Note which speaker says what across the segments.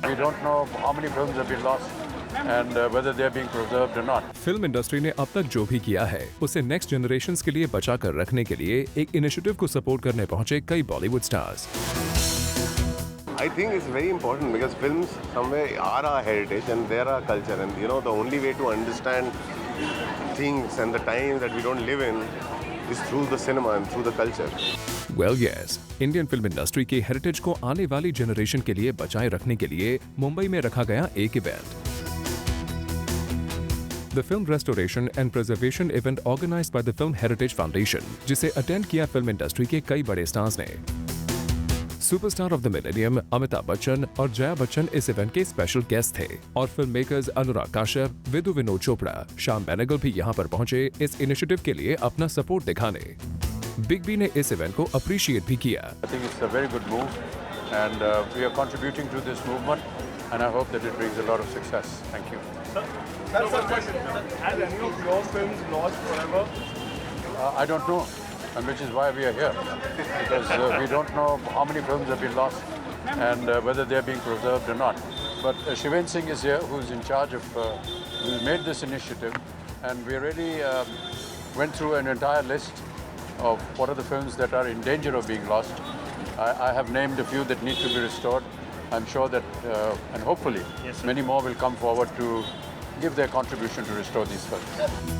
Speaker 1: we don't know how many films have been lost and whether they are being preserved or not.
Speaker 2: Film industry ने अब तक जो भी किया है उसे नेक्स्ट जनरेशंस के लिए बचा कर रखने के लिए एक इनिशिएटिव को सपोर्ट करने पहुंचे कई Bollywood stars.
Speaker 3: I think it's very important because films somewhere are our heritage and they're our culture, and you know the only way to understand things and the times that we don't live in is through the cinema and through the culture.
Speaker 2: Well, yes, Indian film industry के heritage को आने वाली generation के लिए बचाए रखने के लिए मुंबई में रखा गया एक event, the film restoration and preservation event organised by the film heritage foundation, जिसे अटेंड किया फिल्म इंडस्ट्री के कई बड़े स्टार्स ने। Superstar of the millennium Amitabh Bachchan और जया बच्चन इस इवेंट के स्पेशल गेस्ट थे और फिल्म मेकर्स अनुराग काश्यप, विदु विनोद चोपड़ा, श्याम बेनेगल भी यहां पर पहुंचे इस इनिशिएटिव के लिए अपना सपोर्ट दिखाने। बिग बी ने इस इवेंट को अप्रिशिएट भी किया।
Speaker 1: I think it's a very good move and we are contributing to this movement and I hope that it brings a lot of success. Thank you.
Speaker 4: That's a question. Has any of your films lost forever?
Speaker 1: I don't know, and which is why we are here, because we don't know how many films have been lost and whether they are being preserved or not. But Shiven Singh is here, who's in charge of, who made this initiative, and we really went through an entire list of what are the films that are in danger of being lost. I have named a few that need to be restored. I'm sure that, and hopefully, many more will come forward to give their contribution to restore these films.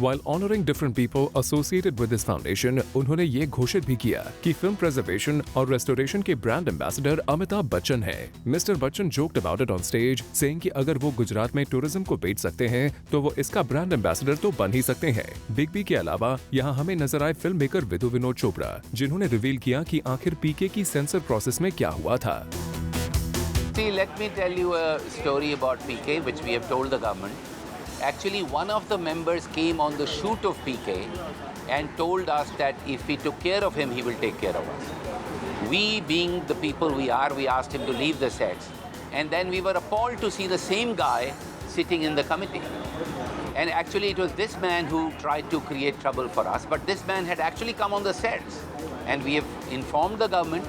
Speaker 2: While honoring different people associated with this foundation, उन्होंने ये घोषित भी किया कि film preservation और restoration के brand ambassador Amitabh Bachchan हैं। Mister Bachchan joked about it on stage, saying कि अगर वो गुजरात में टूरिज्म को बेच सकते हैं तो वो इसका ब्रांड एम्बेसडर तो बन ही सकते हैं। बिग बी के अलावा यहाँ हमें नजर आए फिल्म मेकर विदु विनोद चोपड़ा, जिन्होंने रिवील किया कि आखिर पीके की सेंसर प्रोसेस में क्या हुआ था।
Speaker 5: See, let me tell you a story about PK, which we have told the government. Actually, one of the members came on the shoot of PK and told us that if we took care of him, he will take care of us. We, being the people we are, we asked him to leave the sets. And then we were appalled to see the same guy sitting in the committee. And actually, it was this man who tried to create trouble for us. But this man had actually come on the sets. And we have informed the government.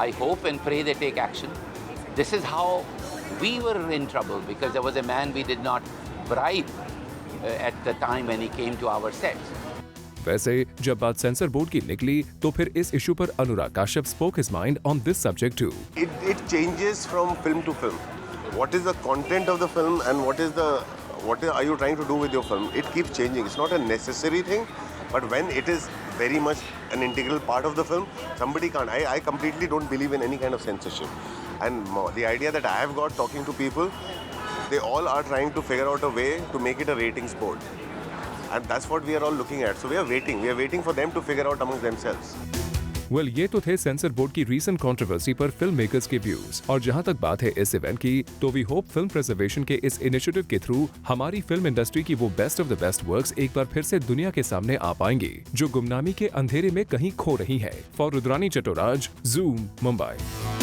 Speaker 5: I hope and pray they take action. This is how we were in trouble, because there was a man we did not bribe at the time when he came to our sets.
Speaker 2: वैसे जब बात sensor board की निकली तो फिर इस issue पर अनुराग Kashyap spoke his mind on this subject too.
Speaker 3: It changes from film to film. What is the content of the film and what are you trying to do with your film? It keeps changing. It's not a necessary thing, but when it is very much an integral part of the film, somebody can't. I completely don't believe in any kind of censorship. And the idea that I have got talking to people, they all are trying to figure out a way to make it a ratings board. And that's what we are all looking at. So we are waiting for them to figure out amongst themselves.
Speaker 2: Well, ये तो थे sensor board की recent controversy पर film makers के views. और जहां तक बात है इस इवेंट की, तो वी होप फिल्म प्रिजर्वेशन के इस इनिशिएटिव के थ्रू हमारी फिल्म इंडस्ट्री की वो best of the best works एक बार फिर से दुनिया के सामने आ पाएंगी, जो गुमनामी के अंधेरे में कहीं खो रही है। For Rudrani Chattoraj, Zoom, Mumbai.